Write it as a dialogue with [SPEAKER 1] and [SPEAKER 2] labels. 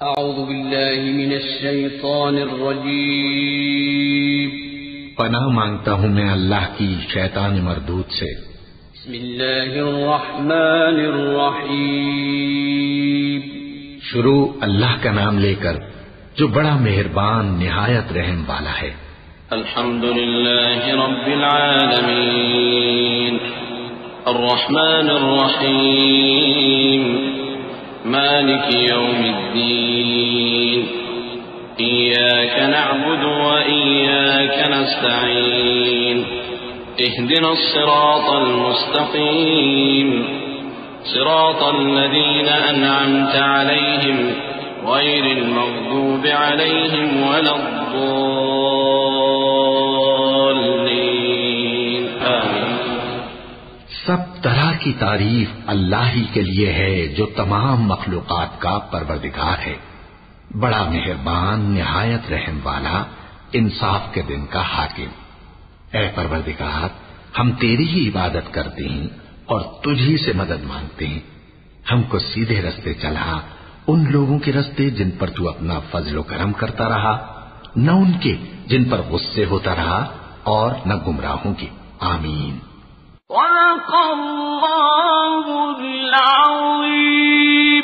[SPEAKER 1] اعوذ باللہ من الشیطان الرجیم
[SPEAKER 2] پناہ مانگتا ہوں میں اللہ کی شیطان مردود سے۔
[SPEAKER 1] بسم اللہ الرحمن الرحیم
[SPEAKER 2] شروع اللہ کا نام لے کر جو بڑا مہربان نہایت رحم والا ہے۔
[SPEAKER 1] الحمد للہ رب العالمین الرحمن الرحیم مالک یوم الدین إياك نعبد وإياك نستعين اهدنا الصراط المستقيم صراط الذين أنعمت عليهم غير المغضوب عليهم ولا الضالين آمين۔
[SPEAKER 2] سب طرح کی تعریف اللہ ہی کے لیے ہے جو تمام مخلوقات کا پروردگار ہے، بڑا مہربان نہایت رحم والا، انصاف کے دن کا حاکم۔ اے پروردگار، ہم تیری ہی عبادت کرتے ہیں اور تجھی سے مدد مانگتے ہیں۔ ہم کو سیدھے رستے چلا، ان لوگوں کے رستے جن پر تو اپنا فضل و کرم کرتا رہا، نہ ان کے جن پر غصے ہوتا رہا، اور نہ گمراہوں کے۔ آمین۔
[SPEAKER 3] صدق اللہ العظیم۔